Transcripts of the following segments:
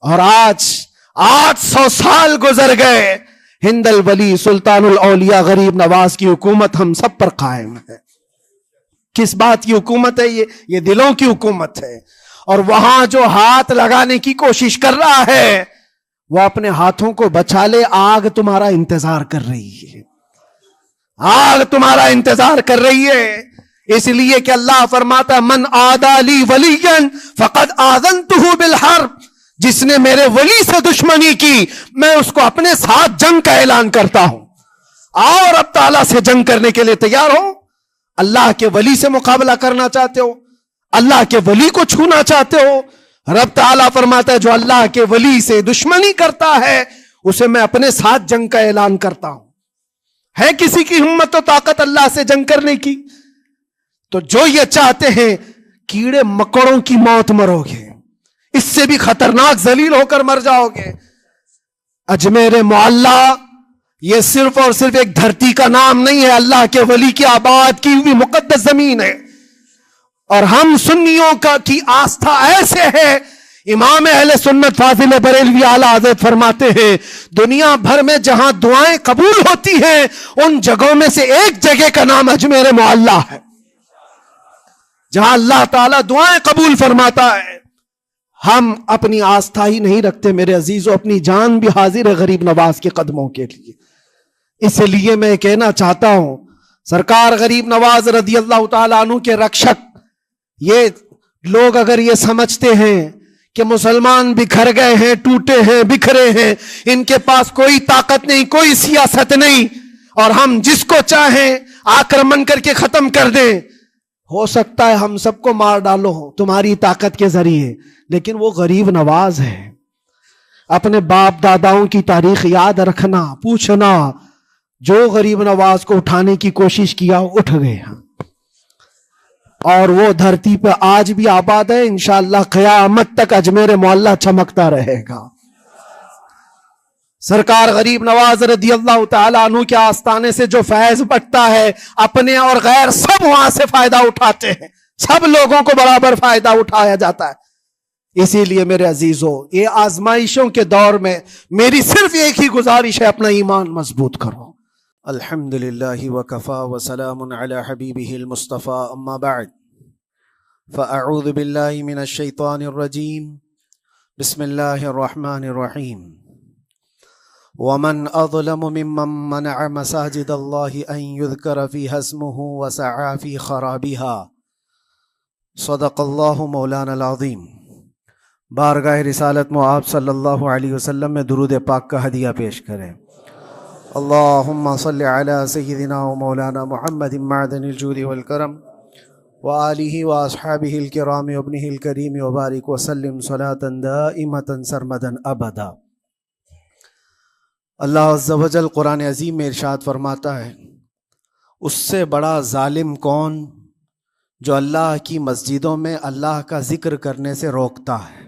اور آج 800 سال گزر گئے، ہند الولی سلطان الاولیاء غریب نواز کی حکومت ہم سب پر قائم ہے۔ کس بات کی حکومت ہے یہ دلوں کی حکومت ہے۔ اور وہاں جو ہاتھ لگانے کی کوشش کر رہا ہے وہ اپنے ہاتھوں کو بچا لے، آگ تمہارا انتظار کر رہی ہے، آگ تمہارا انتظار کر رہی ہے۔ اس لیے کہ اللہ فرماتا ہے من عادی لی ولیا فقد آذنتہ بالحرب، جس نے میرے ولی سے دشمنی کی میں اس کو اپنے ساتھ جنگ کا اعلان کرتا ہوں۔ آؤ رب تعالیٰ سے جنگ کرنے کے لیے تیار ہو؟ اللہ کے ولی سے مقابلہ کرنا چاہتے ہو؟ اللہ کے ولی کو چھونا چاہتے ہو؟ رب تعالیٰ فرماتا ہے جو اللہ کے ولی سے دشمنی کرتا ہے اسے میں اپنے ساتھ جنگ کا اعلان کرتا ہوں۔ ہے کسی کی ہمت و طاقت اللہ سے جنگ کرنے کی؟ تو جو یہ چاہتے ہیں کیڑے مکڑوں کی موت مرو گے، اس سے بھی خطرناک ذلیل ہو کر مر جاؤ گے۔ اجمیر معلیٰ یہ صرف اور صرف ایک دھرتی کا نام نہیں ہے، اللہ کے ولی کی آباد کی ہوئی مقدس زمین ہے۔ اور ہم سنیوں کی آستھا ایسے ہے، امام اہل سنت فاضل بریلوی اعلیٰ حضرت فرماتے ہیں دنیا بھر میں جہاں دعائیں قبول ہوتی ہیں ان جگہوں میں سے ایک جگہ کا نام اجمیر معلیٰ ہے، جہاں اللہ تعالیٰ دعائیں قبول فرماتا ہے۔ ہم اپنی آستھا ہی نہیں رکھتے میرے عزیزو، اپنی جان بھی حاضر ہے غریب نواز کے قدموں کے لیے۔ اس لیے میں کہنا چاہتا ہوں سرکار غریب نواز رضی اللہ تعالیٰ عنہ کے رکشک، یہ لوگ اگر یہ سمجھتے ہیں کہ مسلمان بکھر گئے ہیں، ٹوٹے ہیں، بکھرے ہیں، ان کے پاس کوئی طاقت نہیں، کوئی سیاست نہیں، اور ہم جس کو چاہیں آکرمن کر کے ختم کر دیں، ہو سکتا ہے ہم سب کو مار ڈالو تمہاری طاقت کے ذریعے، لیکن وہ غریب نواز ہے۔ اپنے باپ داداؤں کی تاریخ یاد رکھنا، پوچھنا، جو غریب نواز کو اٹھانے کی کوشش کیا اٹھ گئے ہیں، اور وہ دھرتی پہ آج بھی آباد ہے۔ انشاءاللہ قیامت تک اجمیر معلیٰ چمکتا رہے گا۔ سرکار غریب نواز رضی اللہ تعالیٰ عنہ کے آستانے سے جو فیض بٹتا ہے اپنے اور غیر سب وہاں سے فائدہ اٹھاتے ہیں، سب لوگوں کو برابر فائدہ اٹھایا جاتا ہے۔ اسی لیے میرے عزیزو یہ آزمائشوں کے دور میں میری صرف ایک ہی گزارش ہے، اپنا ایمان مضبوط کرو۔ الحمدللہ وکفا وسلام علی حبیبہ المصطفیٰ، اما بعد فاعوذ باللہ من الشیطان الرجیم، بسم اللہ الرحمن الرحیم۔ ومن اظلم ممن منع مساجد اللہ ان یذکر فیہا اسمہ وسعی فی خرابها، صدق اللہ مولانا العظیم۔ بارگاہ رسالت میں آپ صلی اللہ علیہ وسلم میں درود پاک کا ہدیہ پیش کریں۔ اللہم صلی علی سیدنا و مولانا محمد معدن الجود والکرم وآلہ واصحابہ الکرام وابنہ الکریم وبارک وسلم صلاة دائمة سرمدا ابدا۔ اللہ عز و جل قرآن عظیم میں ارشاد فرماتا ہے اس سے بڑا ظالم کون جو اللہ کی مسجدوں میں اللہ کا ذکر کرنے سے روکتا ہے،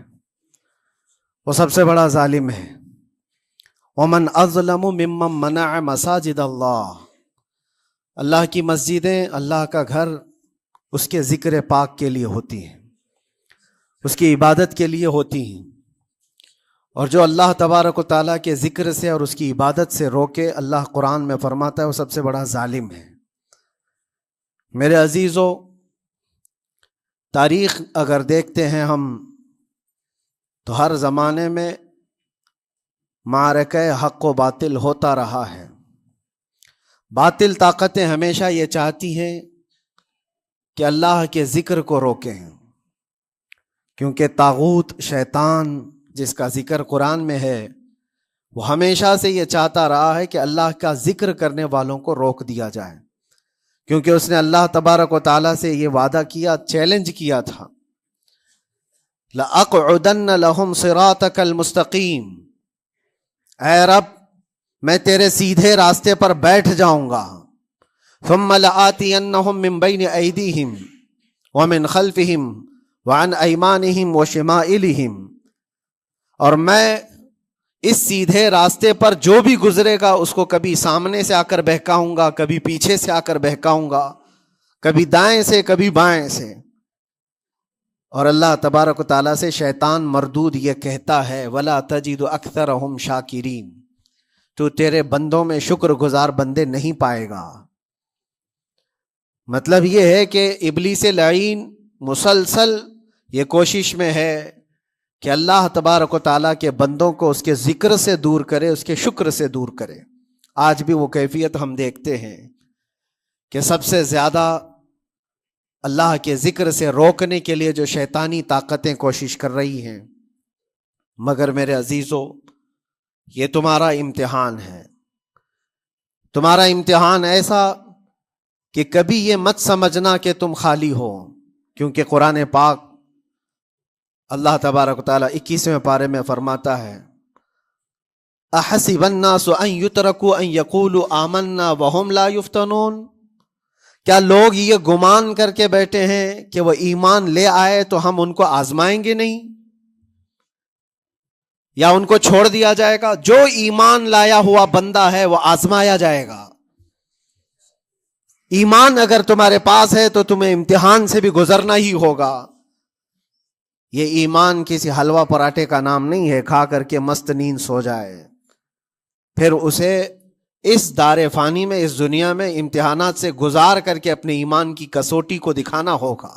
وہ سب سے بڑا ظالم ہے۔ ومن اظلم ممن منع مساجد اللہ، اللہ کی مسجدیں، اللہ کا گھر اس کے ذکر پاک کے لیے ہوتی ہیں، اس کی عبادت کے لیے ہوتی ہیں، اور جو اللہ تبارک و تعالیٰ کے ذکر سے اور اس کی عبادت سے روکے، اللہ قرآن میں فرماتا ہے وہ سب سے بڑا ظالم ہے۔ میرے عزیزو تاریخ اگر دیکھتے ہیں ہم تو ہر زمانے میں معرکہ حق و باطل ہوتا رہا ہے۔ باطل طاقتیں ہمیشہ یہ چاہتی ہیں کہ اللہ کے ذکر کو روکیں، کیونکہ طاغوت شیطان جس کا ذکر قرآن میں ہے وہ ہمیشہ سے یہ چاہتا رہا ہے کہ اللہ کا ذکر کرنے والوں کو روک دیا جائے، کیونکہ اس نے اللہ تبارک و تعالیٰ سے یہ وعدہ کیا، چیلنج کیا تھا، لَأَقْعُدَنَّ لَهُمْ صِرَاطَكَ الْمُسْتَقِيمِ، اے رب میں تیرے سیدھے راستے پر بیٹھ جاؤں گا، ثُمَّ لَآتِيَنَّهُمْ مِنْ بَيْنِ أَيْدِيهِمْ وَمِنْ خَلْفِهِمْ وَعَنْ أَيْمَانِهِمْ وَشِمَائِلِهِمْ، اور میں اس سیدھے راستے پر جو بھی گزرے گا اس کو کبھی سامنے سے آ کر بہکاؤں گا، کبھی پیچھے سے آ کر بہکاؤں گا، کبھی دائیں سے کبھی بائیں سے، اور اللہ تبارک و تعالیٰ سے شیطان مردود یہ کہتا ہے وَلَا تَجِدُ أَكْثَرَهُمْ شَاكِرِينَ، تو تیرے بندوں میں شکر گزار بندے نہیں پائے گا۔ مطلب یہ ہے کہ ابلیس لعین مسلسل یہ کوشش میں ہے کہ اللہ تبارک و تعالیٰ کے بندوں کو اس کے ذکر سے دور کرے، اس کے شکر سے دور کرے۔ آج بھی وہ کیفیت ہم دیکھتے ہیں کہ سب سے زیادہ اللہ کے ذکر سے روکنے کے لیے جو شیطانی طاقتیں کوشش کر رہی ہیں، مگر میرے عزیزو یہ تمہارا امتحان ہے، تمہارا امتحان ایسا کہ کبھی یہ مت سمجھنا کہ تم خالی ہو، کیونکہ قرآن پاک اللہ تبارک و تعالیٰ 21ویں پارے میں فرماتا ہے احسب الناس ان یترکوا ان یقولوا آمنا وهم لا یفتنون، کیا لوگ یہ گمان کر کے بیٹھے ہیں کہ وہ ایمان لے آئے تو ہم ان کو آزمائیں گے نہیں، یا ان کو چھوڑ دیا جائے گا؟ جو ایمان لایا ہوا بندہ ہے وہ آزمایا جائے گا۔ ایمان اگر تمہارے پاس ہے تو تمہیں امتحان سے بھی گزرنا ہی ہوگا۔ یہ ایمان کسی حلوہ پراٹھے کا نام نہیں ہے کھا کر کے مست نیند سو جائے، پھر اسے اس دار فانی میں، اس دنیا میں امتحانات سے گزار کر کے اپنے ایمان کی کسوٹی کو دکھانا ہوگا۔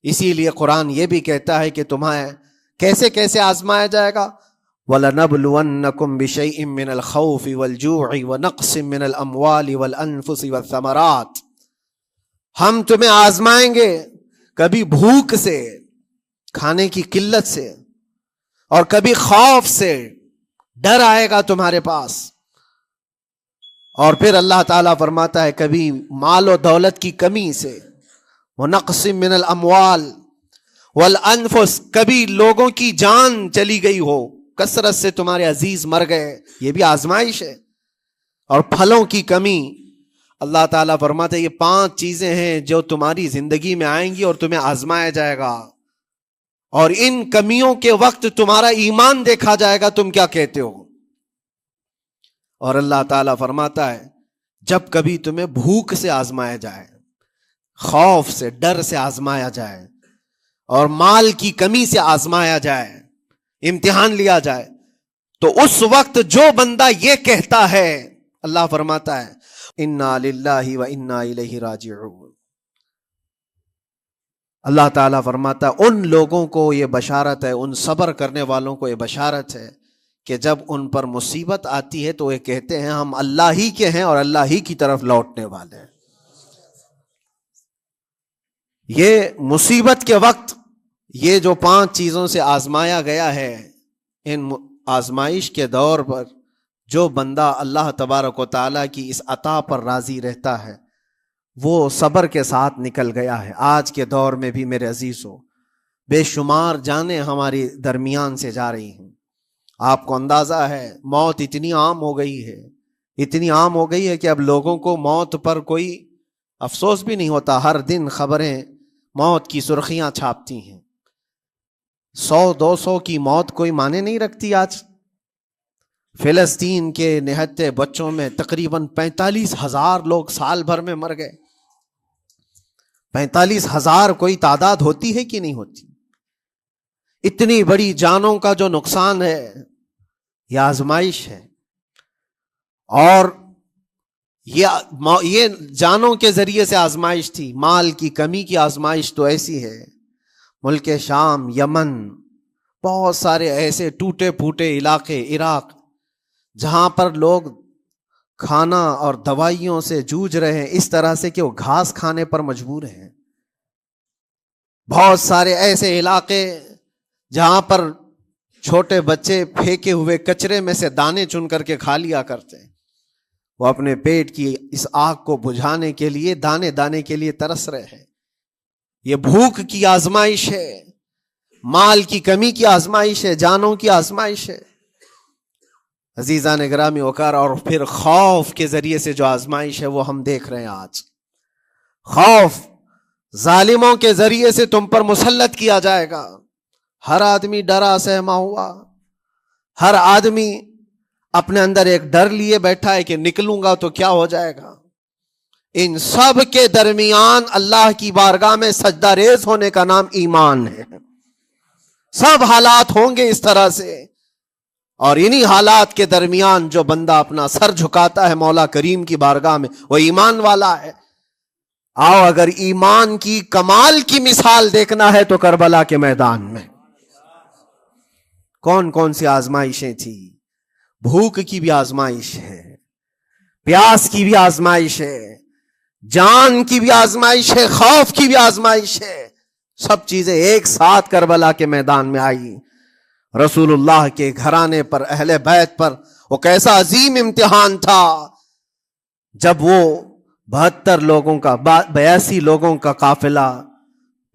اسی لیے قرآن یہ بھی کہتا ہے کہ تمہیں کیسے کیسے آزمایا جائے گا، وَلَنَبْلُوَنَّكُمْ بِشَيْءٍ مِّنَ الْخَوْفِ وَالْجُوعِ وَنَقْصٍ مِّنَ الْأَمْوَالِ وَالْأَنفُسِ وَالثَّمَرَاتِ، ہم تمہیں آزمائیں گے کبھی بھوک سے، کھانے کی قلت سے، اور کبھی خوف سے، ڈر آئے گا تمہارے پاس، اور پھر اللہ تعالیٰ فرماتا ہے کبھی مال و دولت کی کمی سے، وَنَقْصٍ مِّنَ الْأَمْوَالِ وَالْأَنفُسِ، کبھی لوگوں کی جان چلی گئی ہو، کثرت سے تمہارے عزیز مر گئے، یہ بھی آزمائش ہے، اور پھلوں کی کمی۔ اللہ تعالیٰ فرماتے ہیں یہ 5 چیزیں ہیں جو تمہاری زندگی میں آئیں گی اور تمہیں آزمایا جائے گا، اور ان کمیوں کے وقت تمہارا ایمان دیکھا جائے گا، تم کیا کہتے ہو۔ اور اللہ تعالیٰ فرماتا ہے جب کبھی تمہیں بھوک سے آزمایا جائے، خوف سے، ڈر سے آزمایا جائے، اور مال کی کمی سے آزمایا جائے، امتحان لیا جائے، تو اس وقت جو بندہ یہ کہتا ہے، اللہ فرماتا ہے انا للہ و انا الیہ راجعون، اللہ تعالیٰ فرماتا ہے ان لوگوں کو یہ بشارت ہے، ان صبر کرنے والوں کو یہ بشارت ہے کہ جب ان پر مصیبت آتی ہے تو یہ کہتے ہیں ہم اللہ ہی کے ہیں اور اللہ ہی کی طرف لوٹنے والے ہیں۔ یہ مصیبت کے وقت یہ جو 5 چیزوں سے آزمایا گیا ہے، ان آزمائش کے دور پر جو بندہ اللہ تبارک و تعالیٰ کی اس عطا پر راضی رہتا ہے وہ صبر کے ساتھ نکل گیا ہے۔ آج کے دور میں بھی میرے عزیزو بے شمار جانیں ہماری درمیان سے جا رہی ہیں، آپ کو اندازہ ہے موت اتنی عام ہو گئی ہے، اتنی عام ہو گئی ہے کہ اب لوگوں کو موت پر کوئی افسوس بھی نہیں ہوتا۔ ہر دن خبریں موت کی سرخیاں چھاپتی ہیں، 100-200 کی موت کوئی معنی نہیں رکھتی۔ آج فلسطین کے نہتے بچوں میں تقریباً 45,000 لوگ سال بھر میں مر گئے۔ 45,000 کوئی تعداد ہوتی ہے کہ نہیں ہوتی؟ اتنی بڑی جانوں کا جو نقصان ہے یہ آزمائش ہے، اور یہ جانوں کے ذریعے سے آزمائش تھی۔ مال کی کمی کی آزمائش تو ایسی ہے، ملک شام، یمن، بہت سارے ایسے ٹوٹے پھوٹے علاقے، عراق، جہاں پر لوگ کھانا اور دوائیوں سے جوجھ رہے ہیں اس طرح سے کہ وہ گھاس کھانے پر مجبور ہیں۔ بہت سارے ایسے علاقے جہاں پر چھوٹے بچے پھینکے ہوئے کچرے میں سے دانے چن کر کے کھا لیا کرتے ہیں، وہ اپنے پیٹ کی اس آگ کو بجھانے کے لیے دانے دانے کے لیے ترس رہے ہیں۔ یہ بھوک کی آزمائش ہے، مال کی کمی کی آزمائش ہے، جانوں کی آزمائش ہے۔ عزیزان گرامی وقار، اور پھر خوف کے ذریعے سے جو آزمائش ہے وہ ہم دیکھ رہے ہیں آج۔ خوف ظالموں کے ذریعے سے تم پر مسلط کیا جائے گا۔ ہر آدمی ڈرا سہما ہوا، ہر آدمی اپنے اندر ایک ڈر لیے بیٹھا ہے کہ نکلوں گا تو کیا ہو جائے گا۔ ان سب کے درمیان اللہ کی بارگاہ میں سجدہ ریز ہونے کا نام ایمان ہے. سب حالات ہوں گے اس طرح سے، اور انہی حالات کے درمیان جو بندہ اپنا سر جھکاتا ہے مولا کریم کی بارگاہ میں وہ ایمان والا ہے. آؤ اگر ایمان کی کمال کی مثال دیکھنا ہے تو کربلا کے میدان میں کون کون سی آزمائشیں تھی. بھوک کی بھی آزمائش ہے، پیاس کی بھی آزمائش ہے، جان کی بھی آزمائش ہے، خوف کی بھی آزمائش ہے. سب چیزیں ایک ساتھ کربلا کے میدان میں آئی. رسول اللہ کے گھرانے پر، اہل بیت پر وہ کیسا عظیم امتحان تھا جب وہ 72 لوگوں کا 82 لوگوں کا قافلہ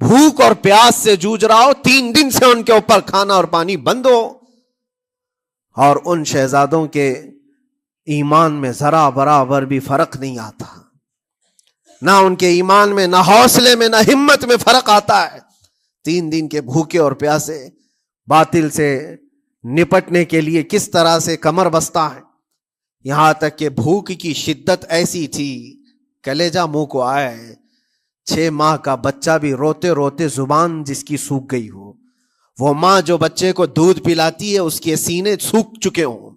بھوک اور پیاس سے جوجھ رہا ہو، 3 دن سے ان کے اوپر کھانا اور پانی بند ہو، اور ان شہزادوں کے ایمان میں ذرا برابر بھی فرق نہیں آتا. نہ ان کے ایمان میں، نہ حوصلے میں، نہ ہمت میں فرق آتا ہے. 3 دن کے بھوکے اور پیاسے باطل سے نپٹنے کے لیے کس طرح سے کمر بستہ ہے. یہاں تک کہ بھوک کی شدت ایسی تھی کلیجہ منہ کو آئے. 6 ماہ کا بچہ بھی روتے روتے زبان جس کی سوکھ گئی ہو، وہ ماں جو بچے کو دودھ پلاتی ہے اس کے سینے سوکھ چکے ہوں،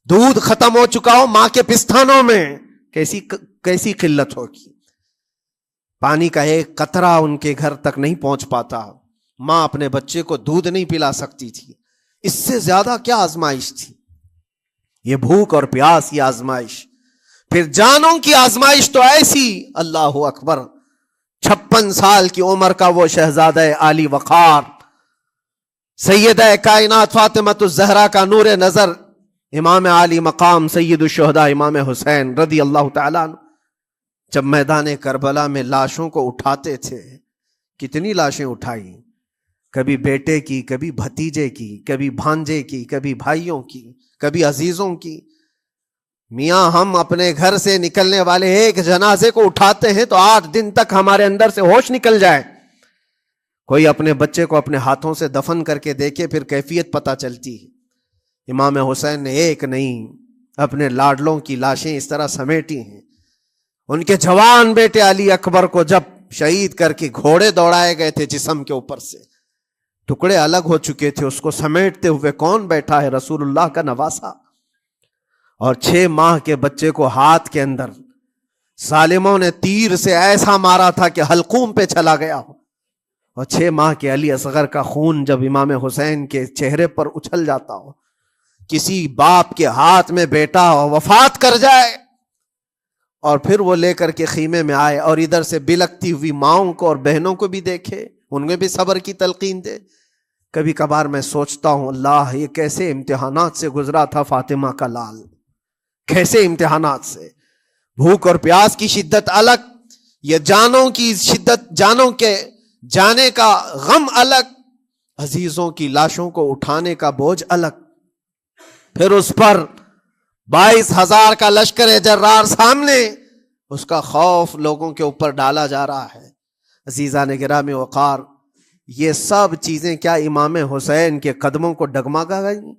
دودھ ختم ہو چکا ہو ماں کے پستانوں میں، کیسی قلت ہوگی. پانی کا ایک قطرہ ان کے گھر تک نہیں پہنچ پاتا. ماں اپنے بچے کو دودھ نہیں پلا سکتی تھی. اس سے زیادہ کیا آزمائش تھی یہ بھوک اور پیاس کی آزمائش. پھر جانوں کی آزمائش تو ایسی، اللہ اکبر. 56 سال کی عمر کا وہ شہزادہ عالی وقار، سیدہ کائنات فاطمۃ الزہرا کا نور نظر، امام عالی مقام سید الشہداء امام حسین رضی اللہ تعالیٰ عنہ، جب میدان کربلا میں لاشوں کو اٹھاتے تھے، کتنی لاشیں اٹھائی، کبھی بیٹے کی، کبھی بھتیجے کی، کبھی بھانجے کی، کبھی بھائیوں کی، کبھی عزیزوں کی. میاں ہم اپنے گھر سے نکلنے والے ایک جنازے کو اٹھاتے ہیں تو 8 دن تک ہمارے اندر سے ہوش نکل جائے. کوئی اپنے بچے کو اپنے ہاتھوں سے دفن کر کے دیکھے پھر کیفیت پتہ چلتی ہے. امام حسین نے ایک نہیں اپنے لاڈلوں کی لاشیں اس طرح سمیٹی ہیں. ان کے جوان بیٹے علی اکبر کو جب شہید کر کے گھوڑے دوڑائے گئے تھے جسم کے اوپر سے، ٹکڑے الگ ہو چکے تھے، اس کو سمیٹتے ہوئے کون بیٹھا ہے؟ رسول اللہ کا نواسا. اور 6 ماہ کے بچے کو ہاتھ کے اندر ظالموں نے تیر سے ایسا مارا تھا کہ حلقوم پہ چلا گیا ہو. اور 6 ماہ کے علی اصغر کا خون جب امام حسین کے چہرے پر اچھل جاتا ہو، کسی باپ کے ہاتھ میں بیٹا وفات کر جائے اور پھر وہ لے کر کے خیمے میں آئے اور ادھر سے بلکتی ہوئی ماؤں کو اور بہنوں کو بھی دیکھے، ان میں بھی صبر کی تلقین دے. کبھی کبھار میں سوچتا ہوں اللہ یہ کیسے امتحانات سے گزرا تھا فاطمہ کا لال، کیسے امتحانات سے. بھوک اور پیاس کی شدت الگ، یہ جانوں کی شدت، جانوں کے جانے کا غم الگ، عزیزوں کی لاشوں کو اٹھانے کا بوجھ الگ. پھر اس پر 22,000 کا لشکر جرار سامنے، اس کا خوف لوگوں کے اوپر ڈالا جا رہا ہے. عزیزان گرامی وقار، یہ سب چیزیں کیا امام حسین کے قدموں کو ڈگمگا گئیں؟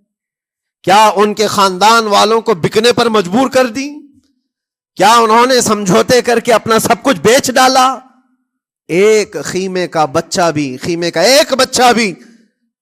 کیا ان کے خاندان والوں کو بکنے پر مجبور کر دی؟ کیا انہوں نے سمجھوتے کر کے اپنا سب کچھ بیچ ڈالا؟ ایک خیمے کا بچہ بھی، خیمے کا ایک بچہ بھی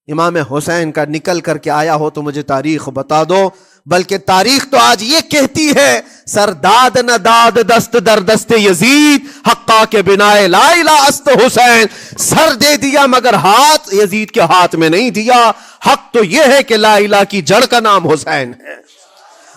امام حسین کا نکل کر کے آیا ہو تو مجھے تاریخ بتا دو. بلکہ تاریخ تو آج یہ کہتی ہے سر داد نہ داد دست در دست یزید حقا کے بنا لا الہ است حسین. سر دے دیا مگر ہاتھ یزید کے ہاتھ میں نہیں دیا. حق تو یہ ہے کہ لا الہ کی جڑ کا نام حسین ہے.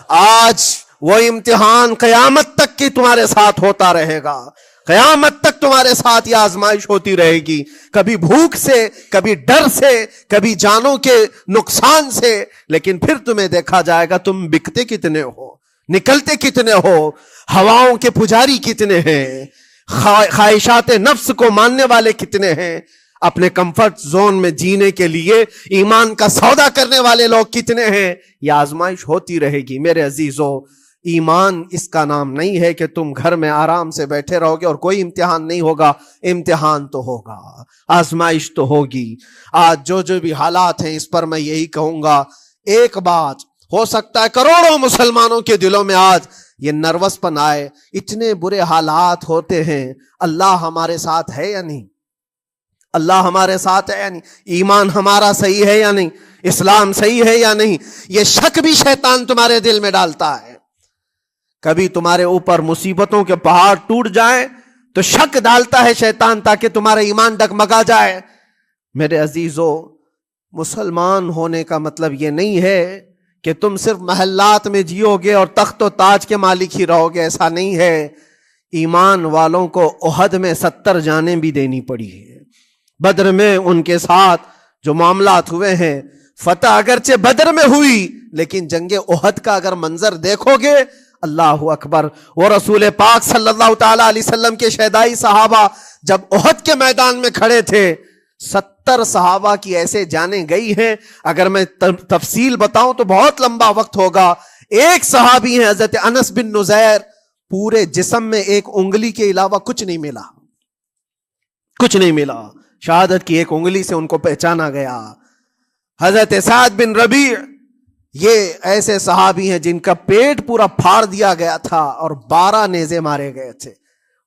آج وہ امتحان قیامت تک کی تمہارے ساتھ ہوتا رہے گا، قیامت تک تمہارے ساتھ یہ آزمائش ہوتی رہے گی، کبھی بھوک سے، کبھی ڈر سے، کبھی جانوں کے نقصان سے. لیکن پھر تمہیں دیکھا جائے گا تم بکتے کتنے ہو، نکلتے کتنے ہو، ہواؤں کے پجاری کتنے ہیں، خواہشات نفس کو ماننے والے کتنے ہیں، اپنے کمفرٹ زون میں جینے کے لیے ایمان کا سودا کرنے والے لوگ کتنے ہیں. یہ آزمائش ہوتی رہے گی. میرے عزیزو، ایمان اس کا نام نہیں ہے کہ تم گھر میں آرام سے بیٹھے رہو گے اور کوئی امتحان نہیں ہوگا. امتحان تو ہوگا، آزمائش تو ہوگی. آج جو بھی حالات ہیں اس پر میں یہی کہوں گا، ایک بات ہو سکتا ہے کروڑوں مسلمانوں کے دلوں میں آج یہ نروس پن آئے، اتنے برے حالات ہوتے ہیں، اللہ ہمارے ساتھ ہے یا نہیں؟ اللہ ہمارے ساتھ ہے یا نہیں؟ ایمان ہمارا صحیح ہے یا نہیں؟ اسلام صحیح ہے یا نہیں؟ یہ شک بھی شیطان تمہارے دل میں ڈالتا ہے۔ کبھی تمہارے اوپر مصیبتوں کے پہاڑ ٹوٹ جائیں تو شک ڈالتا ہے شیطان، تاکہ تمہارا ایمان ڈگمگا جائے۔ میرے عزیزو، مسلمان ہونے کا مطلب یہ نہیں ہے کہ تم صرف محلات میں جیو گے اور تخت و تاج کے مالک ہی رہو گے، ایسا نہیں ہے۔ ایمان والوں کو احد میں 70 جانیں بھی دینی پڑی ہے، بدر میں ان کے ساتھ جو معاملات ہوئے ہیں، فتح اگرچہ بدر میں ہوئی لیکن جنگ احد کا اگر منظر دیکھو گے، اللہ اکبر، وہ رسول پاک صلی اللہ تعالی علیہ وسلم کے شہدائی صحابہ جب احد کے میدان میں کھڑے تھے، 70 صحابہ کی ایسے جانیں گئی ہیں، اگر میں تفصیل بتاؤں تو بہت لمبا وقت ہوگا۔ ایک صحابی ہیں حضرت انس بن نزیر، پورے جسم میں ایک انگلی کے علاوہ کچھ نہیں ملا، کچھ نہیں ملا، شہادت کی ایک انگلی سے ان کو پہچانا گیا۔ حضرت سعد بن ربیع، یہ ایسے صحابی ہیں جن کا پیٹ پورا پھاڑ دیا گیا تھا اور 12 نیزے مارے گئے تھے۔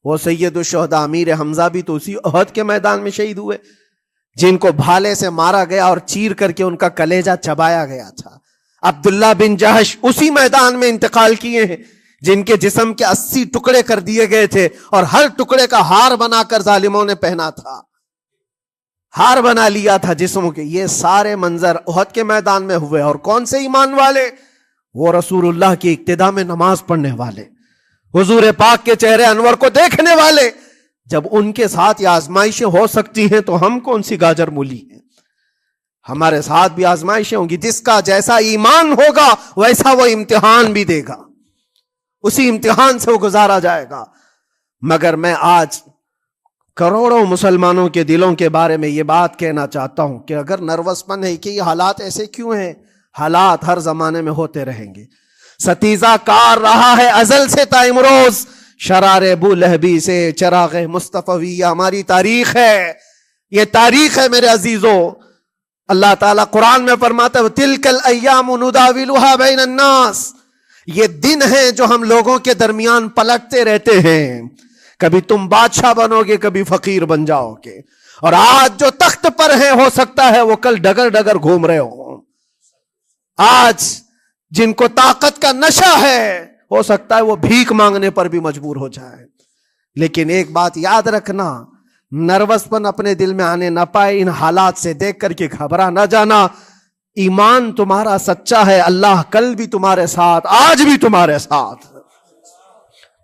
وہ سید الشہداء امیر حمزہ بھی تو اسی احد کے میدان میں شہید ہوئے، جن کو بھالے سے مارا گیا اور چیر کر کے ان کا کلیجہ چبایا گیا تھا۔ عبداللہ بن جہش اسی میدان میں انتقال کیے ہیں، جن کے جسم کے 80 ٹکڑے کر دیے گئے تھے اور ہر ٹکڑے کا ہار بنا کر ظالموں نے پہنا تھا، ہار بنا لیا تھا جسموں کے۔ یہ سارے منظر احد کے میدان میں ہوئے، اور کون سے ایمان والے؟ وہ رسول اللہ کی اقتداء میں نماز پڑھنے والے، حضور پاک کے چہرے انور کو دیکھنے والے۔ جب ان کے ساتھ یہ آزمائشیں ہو سکتی ہیں تو ہم کون سی گاجر مولی ہیں؟ ہمارے ساتھ بھی آزمائشیں ہوں گی۔ جس کا جیسا ایمان ہوگا ویسا وہ امتحان بھی دے گا، اسی امتحان سے وہ گزارا جائے گا۔ مگر میں آج کروڑوں مسلمانوں کے دلوں کے بارے میں یہ بات کہنا چاہتا ہوں کہ اگر نروس پن ہے کہ یہ حالات ایسے کیوں ہیں، حالات ہر زمانے میں ہوتے رہیں گے۔ ستیزہ کار رہا ہے ازل سے تا امروز، شرار ابو لہبی سے چراغ مصطفی، یہ ہماری تاریخ ہے، یہ تاریخ ہے میرے عزیزو۔ اللہ تعالیٰ قرآن میں فرماتا ہے تِلْكَ الْأَيَّامُ نُدَاوِلُهَا بَيْنَ النَّاسِ، یہ دن ہیں جو ہم لوگوں کے درمیان پلٹتے رہتے ہیں، کبھی تم بادشاہ بنو گے، کبھی فقیر بن جاؤ گے، اور آج جو تخت پر ہیں ہو سکتا ہے وہ کل ڈگر ڈگر گھوم رہے ہوں۔ آج جن کو طاقت کا نشہ ہے ہو سکتا ہے وہ بھیک مانگنے پر بھی مجبور ہو جائے۔ لیکن ایک بات یاد رکھنا، نروس پن اپنے دل میں آنے نہ پائے، ان حالات سے دیکھ کر کے گھبرا نہ جانا۔ ایمان تمہارا سچا ہے، اللہ کل بھی تمہارے ساتھ، آج بھی تمہارے ساتھ،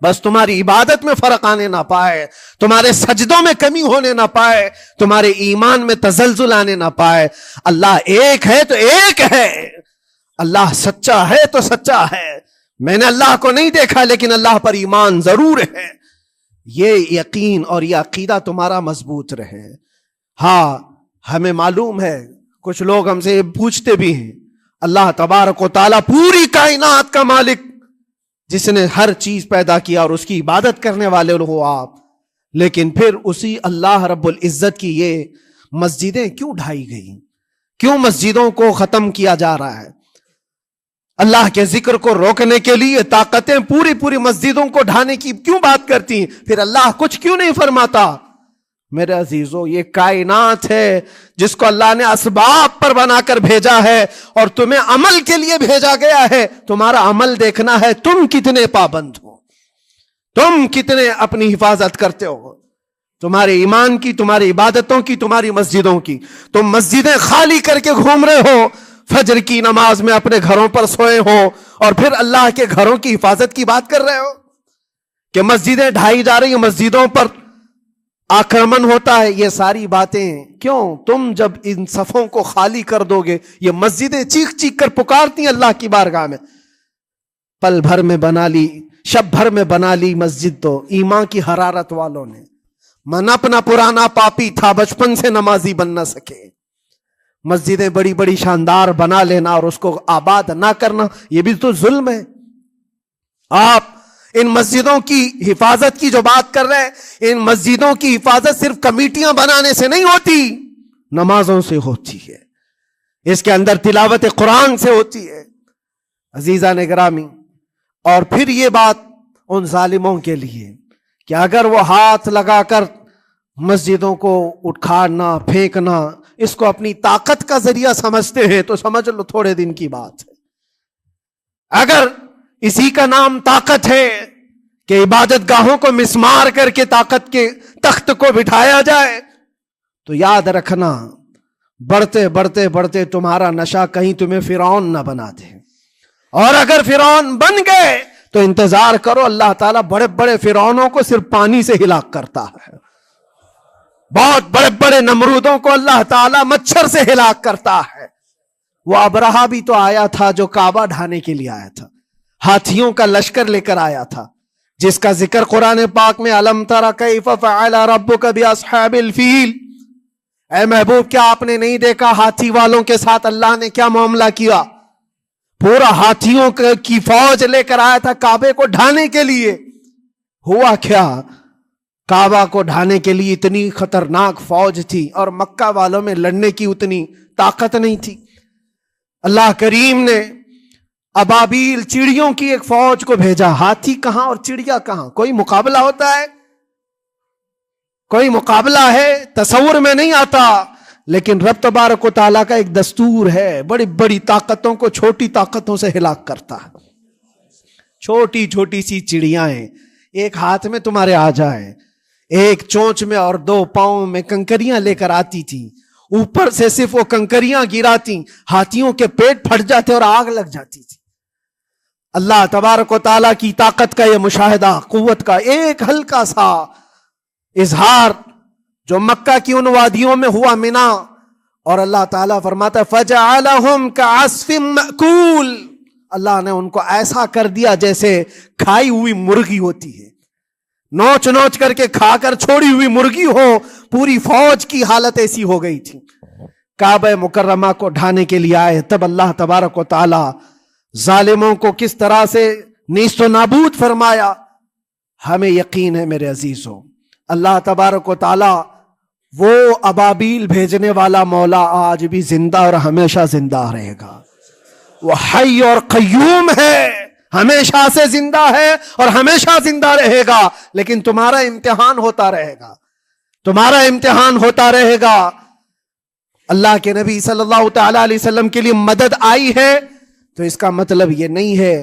بس تمہاری عبادت میں فرق آنے نہ پائے، تمہارے سجدوں میں کمی ہونے نہ پائے، تمہارے ایمان میں تزلزل آنے نہ پائے۔ اللہ ایک ہے تو ایک ہے، اللہ سچا ہے تو سچا ہے۔ میں نے اللہ کو نہیں دیکھا لیکن اللہ پر ایمان ضرور ہے۔ یہ یقین اور یہ عقیدہ تمہارا مضبوط رہے۔ ہاں، ہمیں معلوم ہے، کچھ لوگ ہم سے پوچھتے بھی ہیں، اللہ تبارک و تعالیٰ پوری کائنات کا مالک، جس نے ہر چیز پیدا کیا اور اس کی عبادت کرنے والے ہو آپ، لیکن پھر اسی اللہ رب العزت کی یہ مسجدیں کیوں ڈھائی گئی؟ کیوں مسجدوں کو ختم کیا جا رہا ہے؟ اللہ کے ذکر کو روکنے کے لیے طاقتیں پوری مسجدوں کو ڈھانے کی کیوں بات کرتی ہیں؟ پھر اللہ کچھ کیوں نہیں فرماتا؟ میرے عزیزو، یہ کائنات ہے جس کو اللہ نے اسباب پر بنا کر بھیجا ہے اور تمہیں عمل کے لیے بھیجا گیا ہے۔ تمہارا عمل دیکھنا ہے، تم کتنے پابند ہو، تم کتنے اپنی حفاظت کرتے ہو، تمہارے ایمان کی، تمہاری عبادتوں کی، تمہاری مسجدوں کی۔ تم مسجدیں خالی کر کے گھوم رہے ہو، فجر کی نماز میں اپنے گھروں پر سوئے ہو، اور پھر اللہ کے گھروں کی حفاظت کی بات کر رہے ہو کہ مسجدیں ڈھائی جا رہی ہیں، مسجدوں پر آکرمن ہوتا ہے۔ یہ ساری باتیں کیوں؟ تم جب ان صفوں کو خالی کر دو گے، یہ مسجدیں چیخ چیخ کر پکارتی ہیں اللہ کی بارگاہ میں، پل بھر میں بنا لی، شب بھر میں بنا لی مسجد تو ایمان کی حرارت والوں نے۔ من اپنا پرانا پاپی تھا، بچپن سے نمازی بن نہ سکے۔ مسجدیں بڑی بڑی شاندار بنا لینا اور اس کو آباد نہ کرنا، یہ بھی تو ظلم ہے۔ آپ ان مسجدوں کی حفاظت کی جو بات کر رہے ہیں، ان مسجدوں کی حفاظت صرف کمیٹیاں بنانے سے نہیں ہوتی، نمازوں سے ہوتی ہے، اس کے اندر تلاوت قرآن سے ہوتی ہے۔ عزیزان گرامی، اور پھر یہ بات ان ظالموں کے لیے کہ اگر وہ ہاتھ لگا کر مسجدوں کو اٹھانا پھینکنا اس کو اپنی طاقت کا ذریعہ سمجھتے ہیں تو سمجھ لو تھوڑے دن کی بات ہے. اگر اسی کا نام طاقت ہے کہ عبادت گاہوں کو مسمار کر کے طاقت کے تخت کو بٹھایا جائے تو یاد رکھنا بڑھتے بڑھتے بڑھتے تمہارا نشہ کہیں تمہیں فرعون نہ بنا دے. اور اگر فرعون بن گئے تو انتظار کرو، اللہ تعالیٰ بڑے بڑے فرعونوں کو صرف پانی سے ہلاک کرتا ہے. بہت بڑے بڑے نمرودوں کو اللہ تعالیٰ مچھر سے ہلاک کرتا ہے. وہ ابرہہ بھی تو آیا تھا جو کعبہ ڈھانے کے لیے آیا تھا، ہاتھیوں کا لشکر لے کر آیا تھا، جس کا ذکر قرآن پاک میں الم تر کیف فعل ربک باصحاب الفیل. اے محبوب کیا آپ نے نہیں دیکھا ہاتھی والوں کے ساتھ اللہ نے کیا معاملہ کیا؟ پورا ہاتھیوں کی فوج لے کر آیا تھا کعبے کو ڈھانے کے لیے. ہوا کیا؟ کعبہ کو ڈھانے کے لیے اتنی خطرناک فوج تھی اور مکہ والوں میں لڑنے کی اتنی طاقت نہیں تھی. اللہ کریم نے ابابیل چڑیوں کی ایک فوج کو بھیجا. ہاتھی کہاں اور چڑیا کہاں؟ کوئی مقابلہ ہوتا ہے؟ کوئی مقابلہ ہے؟ تصور میں نہیں آتا. لیکن رب تبارک و تعالیٰ کا ایک دستور ہے، بڑی بڑی طاقتوں کو چھوٹی طاقتوں سے ہلاک کرتا ہے. چھوٹی چھوٹی سی چڑیاں ایک ہاتھ میں تمہارے آ جائے، ایک چونچ میں اور دو پاؤں میں کنکریاں لے کر آتی تھی، اوپر سے صرف وہ کنکریاں گراتی، ہاتھیوں کے پیٹ پھٹ جاتے اور آگ لگ جاتی تھی. اللہ تبارک و تعالیٰ کی طاقت کا یہ مشاہدہ، قوت کا ایک ہلکا سا اظہار جو مکہ کی ان وادیوں میں ہوا منا، اور اللہ تعالیٰ فرماتا ہے فَجَعَلَهُمْ كَعَصْفٍ مَأْكُولٍ. اللہ نے ان کو ایسا کر دیا جیسے کھائی ہوئی مرغی ہوتی ہے، نوچ نوچ کر کے کھا کر چھوڑی ہوئی مرغی ہو. پوری فوج کی حالت ایسی ہو گئی تھی. کعبہ مکرمہ کو ڈھانے کے لیے آئے، تب اللہ تبارک و تعالی ظالموں کو کس طرح سے نیست و نابود فرمایا. ہمیں یقین ہے میرے عزیزوں، اللہ تبارک و تعالی وہ ابابیل بھیجنے والا مولا آج بھی زندہ اور ہمیشہ زندہ رہے گا. وہ حی اور قیوم ہے، ہمیشہ سے زندہ ہے اور ہمیشہ زندہ رہے گا. لیکن تمہارا امتحان ہوتا رہے گا، تمہارا امتحان ہوتا رہے گا. اللہ کے نبی صلی اللہ تعالی علیہ وسلم کے لیے مدد آئی ہے تو اس کا مطلب یہ نہیں ہے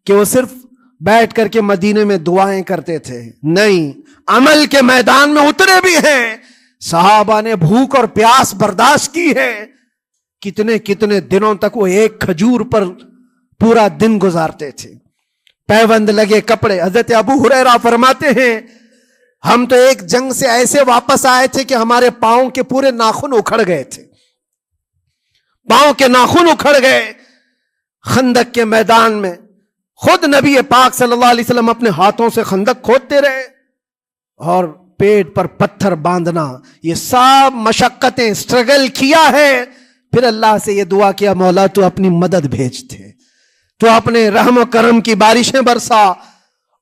کہ وہ صرف بیٹھ کر کے مدینے میں دعائیں کرتے تھے. نہیں، عمل کے میدان میں اترے بھی ہیں. صحابہ نے بھوک اور پیاس برداشت کی ہے، کتنے کتنے دنوں تک وہ ایک کھجور پر پورا دن گزارتے تھے. پیوند لگے کپڑے. حضرت ابو ہریرہ فرماتے ہیں ہم تو ایک جنگ سے ایسے واپس آئے تھے کہ ہمارے پاؤں کے پورے ناخن اکھڑ گئے تھے، پاؤں کے ناخن اکھڑ گئے. خندق کے میدان میں خود نبی پاک صلی اللہ علیہ وسلم اپنے ہاتھوں سے خندق کھودتے رہے اور پیٹ پر پتھر باندھنا، یہ سب مشقتیں سٹرگل کیا ہے. پھر اللہ سے یہ دعا کیا مولا تو اپنی مدد بھیج دے، تو اپنے رحم و کرم کی بارشیں برسا.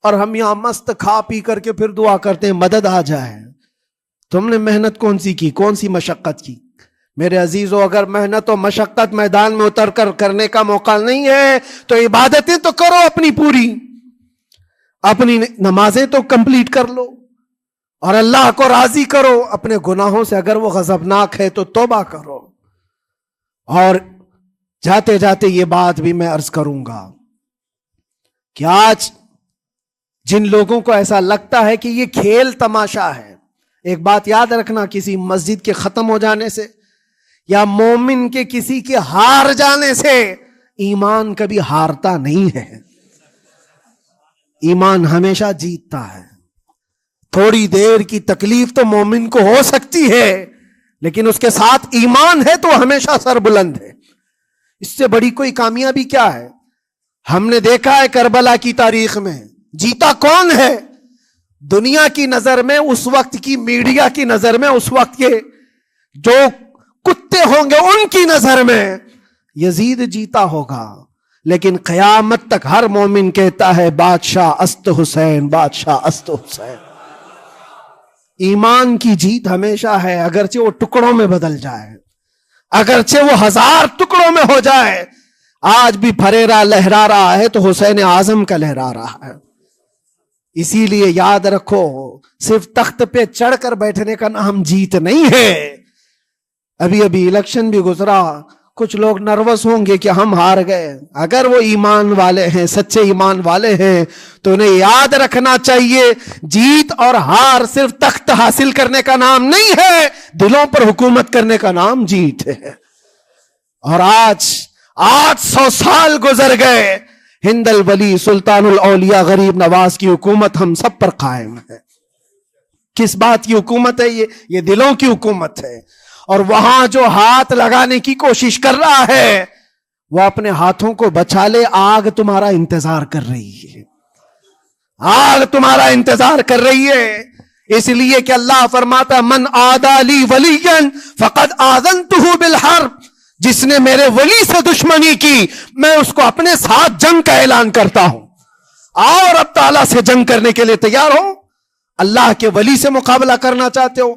اور ہم یہاں مست کھا پی کر کے پھر دعا کرتے ہیں مدد آ جائے. تم نے محنت کون سی کی، کون سی مشقت کی؟ میرے عزیزو، اگر محنت و مشقت میدان میں اتر کر کرنے کا موقع نہیں ہے تو عبادتیں تو کرو اپنی پوری، اپنی نمازیں تو کمپلیٹ کر لو اور اللہ کو راضی کرو. اپنے گناہوں سے اگر وہ غضبناک ہے تو توبہ کرو. اور جاتے جاتے یہ بات بھی میں عرض کروں گا کہ آج جن لوگوں کو ایسا لگتا ہے کہ یہ کھیل تماشا ہے، ایک بات یاد رکھنا، کسی مسجد کے ختم ہو جانے سے یا مومن کے کسی کے ہار جانے سے ایمان کبھی ہارتا نہیں ہے. ایمان ہمیشہ جیتتا ہے. تھوڑی دیر کی تکلیف تو مومن کو ہو سکتی ہے لیکن اس کے ساتھ ایمان ہے تو ہمیشہ سر بلند ہے. اس سے بڑی کوئی کامیابی کیا ہے؟ ہم نے دیکھا ہے کربلا کی تاریخ میں جیتا کون ہے؟ دنیا کی نظر میں، اس وقت کی میڈیا کی نظر میں، اس وقت کے جو کتے ہوں گے ان کی نظر میں یزید جیتا ہوگا. لیکن قیامت تک ہر مومن کہتا ہے بادشاہ است حسین، بادشاہ است حسین. ایمان کی جیت ہمیشہ ہے، اگرچہ وہ ٹکڑوں میں بدل جائے، اگرچہ وہ 1000 ٹکڑوں میں ہو جائے. آج بھی پھریرا لہرا رہا ہے تو حسین اعظم کا لہرا رہا ہے. اسی لیے یاد رکھو صرف تخت پہ چڑھ کر بیٹھنے کا نام جیت نہیں ہے. ابھی الیکشن بھی گزرا, کچھ لوگ نروس ہوں گے کہ ہم ہار گئے. اگر وہ ایمان والے ہیں, سچے ایمان والے ہیں, تو انہیں یاد رکھنا چاہیے جیت اور ہار صرف تخت حاصل کرنے کا نام نہیں ہے, دلوں پر حکومت کرنے کا نام جیت ہے. اور آج 800 سال گزر گئے, ہند الولی سلطان الاولیاء غریب نواز کی حکومت ہم سب پر قائم ہے. کس بات کی حکومت ہے یہ دلوں کی حکومت ہے. اور وہاں جو ہاتھ لگانے کی کوشش کر رہا ہے وہ اپنے ہاتھوں کو بچا لے, آگ تمہارا انتظار کر رہی ہے, آگ تمہارا انتظار کر رہی ہے. اس لیے کہ اللہ فرماتا من عادی لی ولیا فقد آذنتہ بالحرب, جس نے میرے ولی سے دشمنی کی میں اس کو اپنے ساتھ جنگ کا اعلان کرتا ہوں. آؤ رب تعالیٰ سے جنگ کرنے کے لیے تیار ہو. اللہ کے ولی سے مقابلہ کرنا چاہتے ہو,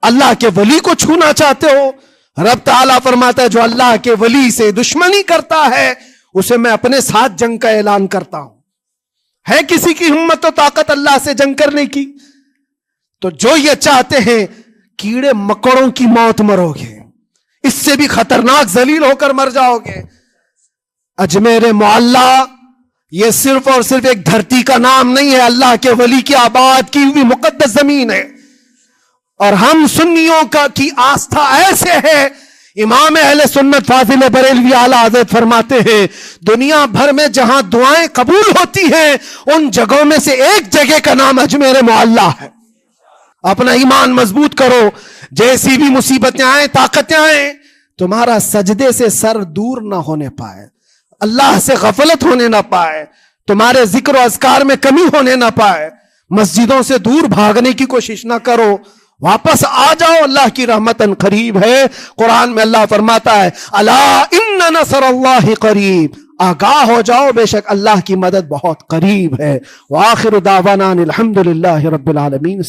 اللہ کے ولی کو چھونا چاہتے ہو, رب تعالیٰ فرماتا ہے جو اللہ کے ولی سے دشمنی کرتا ہے اسے میں اپنے ساتھ جنگ کا اعلان کرتا ہوں. ہے کسی کی ہمت و طاقت اللہ سے جنگ کرنے کی؟ تو جو یہ چاہتے ہیں کیڑے مکڑوں کی موت مرو گے, اس سے بھی خطرناک ذلیل ہو کر مر جاؤ گے. اجمیر معلیٰ یہ صرف اور صرف ایک دھرتی کا نام نہیں ہے, اللہ کے ولی کی آباد کی ہوئی مقدس زمین ہے. اور ہم سنیوں کی آستھا ایسے ہے, امام اہل سنت فاضل بریلوی اعلیٰ حضرت فرماتے ہیں دنیا بھر میں جہاں دعائیں قبول ہوتی ہیں ان جگہوں میں سے ایک جگہ کا نام اجمیر معلیٰ ہے. اپنا ایمان مضبوط کرو, جیسی بھی مصیبتیں آئیں طاقتیں آئیں تمہارا سجدے سے سر دور نہ ہونے پائے, اللہ سے غفلت ہونے نہ پائے, تمہارے ذکر و اذکار میں کمی ہونے نہ پائے. مسجدوں سے دور بھاگنے کی کوشش نہ کرو, واپس آ جاؤ, اللہ کی رحمت قریب ہے. قرآن میں اللہ فرماتا ہے الا ان نصر اللہ قریب, آگاہ ہو جاؤ بے شک اللہ کی مدد بہت قریب ہے. وآخر دعوانا الحمد للہ رب العالمین.